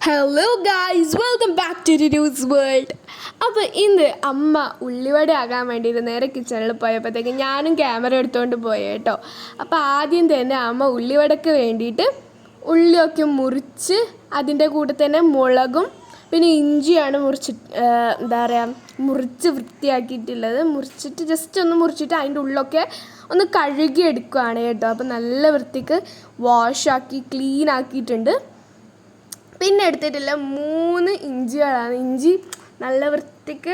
Hello guys, welcome back to news world. അപ്പോൾ ഇന്ന് അമ്മ ഉള്ളിവട ആകാൻ വേണ്ടിയിട്ട് നേരെ കിച്ചണിൽ പോയപ്പോഴത്തേക്ക് ഞാനും ക്യാമറ എടുത്തുകൊണ്ട് പോയി കേട്ടോ. അപ്പോൾ ആദ്യം തന്നെ അമ്മ ഉള്ളിവടക്ക് വേണ്ടിയിട്ട് ഉള്ളിയൊക്കെ മുറിച്ച് അതിൻ്റെ കൂടെ തന്നെ മുളകും പിന്നെ ഇഞ്ചിയാണ് മുറിച്ച് വൃത്തിയാക്കിയിട്ടുള്ളത്. മുറിച്ചിട്ട് ജസ്റ്റ് ഒന്ന് മുറിച്ചിട്ട് അതിൻ്റെ ഉള്ളൊക്കെ ഒന്ന് കഴുകി എടുക്കുകയാണ് കേട്ടോ. അപ്പോൾ നല്ല വൃത്തിക്ക് വാഷാക്കി ക്ലീൻ ആക്കിയിട്ടുണ്ട്. പിന്നെ എടുത്തിട്ടില്ല 3 ഇഞ്ചികളാണ്. ഇഞ്ചി നല്ല വൃത്തിക്ക്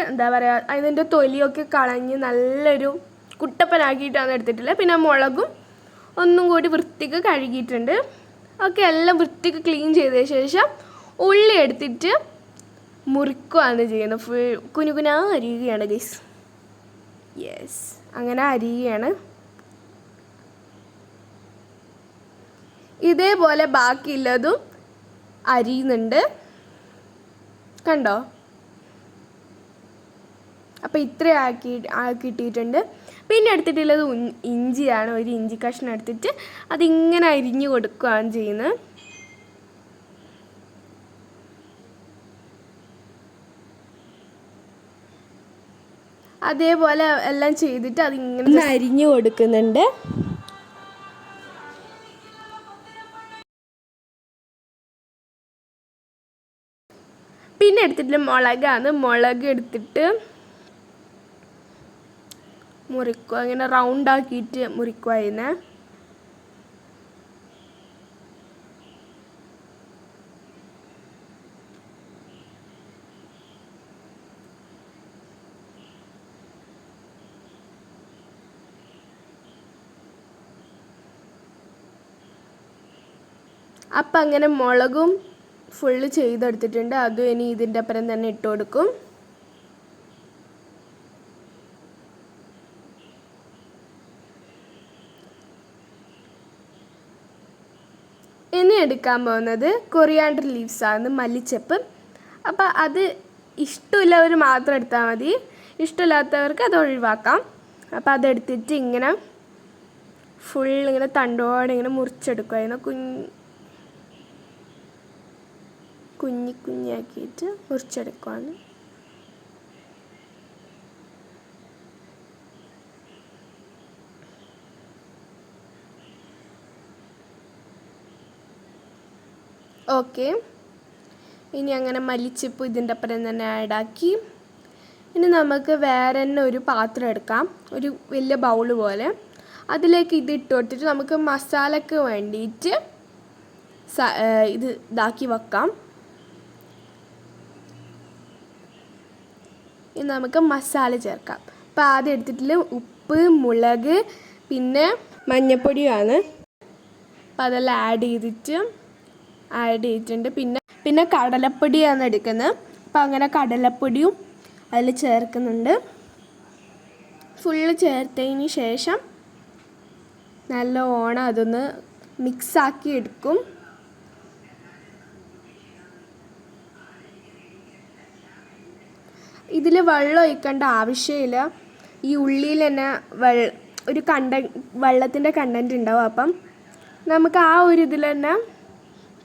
അതിൻ്റെ തൊലിയൊക്കെ കളഞ്ഞ് നല്ലൊരു കുട്ടപ്പനാക്കിയിട്ടാണ് എടുത്തിട്ടില്ല. പിന്നെ മുളകും ഒന്നും കൂടി വൃത്തിക്ക് കഴുകിയിട്ടുണ്ട്. ഓക്കെ, എല്ലാം വൃത്തിക്ക് ക്ലീൻ ചെയ്ത ശേഷം ഉള്ളി എടുത്തിട്ട് മുറിക്കുകയാണ് ചെയ്യുന്നത്. ഫുൾ കുനുകുനാ അരിയുകയാണ് ഗൈസ്. യെസ്, അങ്ങനെ അരിയുകയാണ്. ഇതേപോലെ ബാക്കിയുള്ളതും അരിയുന്നുണ്ട്, കണ്ടോ? അപ്പോൾ ഇത്ര കിട്ടിയിട്ടുണ്ട്. പിന്നെ എടുത്തിട്ടുള്ളത് ഇഞ്ചിയാണ്. ഒരു ഇഞ്ചി കഷ്ണം എടുത്തിട്ട് അതിങ്ങനെ അരിഞ്ഞു കൊടുക്കുകയാണ് ചെയ്യുന്നത്. അതേപോലെ എല്ലാം ചെയ്തിട്ട് അതിങ്ങനെ അരിഞ്ഞു കൊടുക്കുന്നുണ്ട്. പിന്നെ എടുത്തിട്ട് മുളകാണ്. മുളക് എടുത്തിട്ട് മുറിക്കുക, അങ്ങനെ റൗണ്ടാക്കിയിട്ട് മുറിക്കുക ചെയ്യുന്നത്. അപ്പം അങ്ങനെ മുളകും ഫുള്ള് ചെയ്തെടുത്തിട്ടുണ്ട്. അതും ഇനി ഇതിൻ്റെ അപ്പുറം തന്നെ ഇട്ട് കൊടുക്കും. ഇനി എടുക്കാൻ പോകുന്നത് കൊറിയാണ്ടർ ലീവ്സാണ്, മല്ലിച്ചപ്പ്. അപ്പം അത് ഇഷ്ടമില്ലവർ മാത്രം എടുത്താൽ മതി, ഇഷ്ടമില്ലാത്തവർക്ക് അത് ഒഴിവാക്കാം. അപ്പം അതെടുത്തിട്ട് ഇങ്ങനെ ഫുൾ ഇങ്ങനെ തണ്ടോടെ ഇങ്ങനെ മുറിച്ചെടുക്കുക. ഇങ്ങനെ കുഞ്ഞാക്കിയിട്ട് മുറിച്ചെടുക്കുകയാണ്. ഓക്കെ, ഇനി അങ്ങനെ മല്ലിച്ചപ്പ് ഇതിൻ്റെ അപ്പുറം തന്നെ ആഡാക്കി. ഇനി നമുക്ക് വേറെ തന്നെ ഒരു പാത്രം എടുക്കാം, ഒരു വലിയ ബൗള് പോലെ. അതിലേക്ക് ഇത് ഇട്ട് കൊടുത്തിട്ട് നമുക്ക് മസാലയ്ക്ക് വേണ്ടിയിട്ട് ഇതാക്കി വെക്കാം. ഇനി നമുക്ക് മസാല ചേർക്കാം. അപ്പോൾ ആദ്യം എടുത്തിട്ടുള്ള ഉപ്പ്, മുളക്, പിന്നെ മഞ്ഞൾപ്പൊടിയാണ്. അപ്പോൾ അതെല്ലാം ആഡ് ചെയ്തിട്ടുണ്ട്. പിന്നെ കടലപ്പൊടിയാണ് എടുക്കുന്നത്. അപ്പോൾ അങ്ങനെ കടലപ്പൊടിയും അതിൽ ചേർക്കുന്നുണ്ട്. ഫുള്ള് ചേർത്തതിന് ശേഷം നല്ലോണം അതൊന്ന് മിക്സാക്കി എടുക്കും. ഇതിൽ വെള്ളം ഒഴിക്കേണ്ട ആവശ്യമില്ല. ഈ ഉള്ളിയിൽ തന്നെ ഒരു വെള്ളത്തിൻ്റെ കണ്ടൻറ്റ് ഉണ്ടാവും. അപ്പം നമുക്ക് ആ ഒരു ഇതിൽ തന്നെ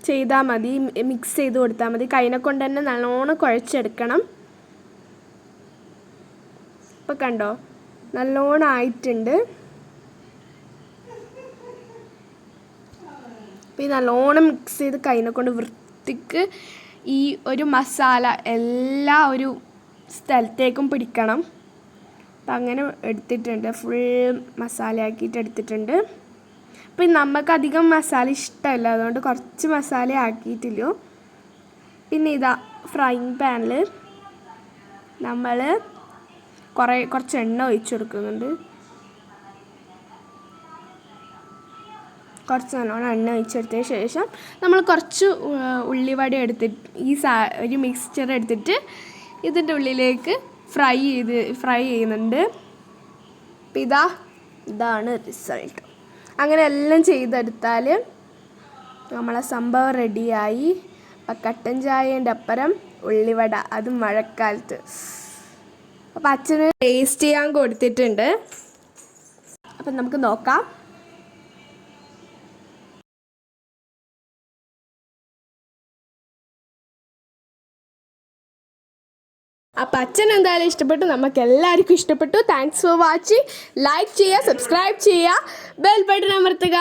ചെയ്താൽ മതി, മിക്സ് ചെയ്ത് കൊടുത്താൽ മതി. കൈനെ കൊണ്ട് തന്നെ നല്ലോണം കുഴച്ചെടുക്കണം. ഇപ്പം കണ്ടോ, നല്ലോണം ആയിട്ടുണ്ട്. അപ്പം ഈ നല്ലോണം മിക്സ് ചെയ്ത് കൈനെ കൊണ്ട് വൃത്തിക്ക് ഈ ഒരു മസാല എല്ലാ ഒരു സ്ഥലത്തേക്കും പിടിക്കണം. അപ്പം അങ്ങനെ എടുത്തിട്ടുണ്ട്, ഫുൾ മസാല ആക്കിയിട്ട് എടുത്തിട്ടുണ്ട്. അപ്പം നമുക്കധികം മസാല ഇഷ്ടമല്ല, അതുകൊണ്ട് കുറച്ച് മസാല ആക്കിയിട്ടില്ലോ. പിന്നെ ഇതാ ഫ്രൈങ് പാനിൽ നമ്മൾ കുറച്ച് എണ്ണ ഒഴിച്ചു കൊടുക്കുന്നുണ്ട്. കുറച്ച് നല്ലോണം എണ്ണ ഒഴിച്ചെടുത്തതിന് ശേഷം നമ്മൾ കുറച്ച് ഉള്ളിവട എടുത്തിട്ട് ഒരു മിക്സ്ചർ എടുത്തിട്ട് ഇതിൻ്റെ ഉള്ളിലേക്ക് ഫ്രൈ ചെയ്യുന്നുണ്ട്. അപ്പം ഇതാണ് റിസൾട്ട്. അങ്ങനെ എല്ലാം ചെയ്തെടുത്താൽ നമ്മളെ സംഭവം റെഡിയായി. അപ്പം കട്ടൻ ചായേൻ്റെ അപ്പുറം ഉള്ളിവട, അത് മഴക്കാലത്ത്. അപ്പം അച്ഛന് ടേസ്റ്റ് ചെയ്യാൻ കൊടുത്തിട്ടുണ്ട്. അപ്പം നമുക്ക് നോക്കാം. അപ്പം അച്ഛൻ എന്തായാലും ഇഷ്ടപ്പെട്ടു, നമുക്ക് എല്ലാവർക്കും ഇഷ്ടപ്പെട്ടു. Thanks for watching. ലൈക്ക് ചെയ്യുക, സബ്സ്ക്രൈബ് ചെയ്യുക, ബെൽ ബട്ടൺ അമർത്തുക.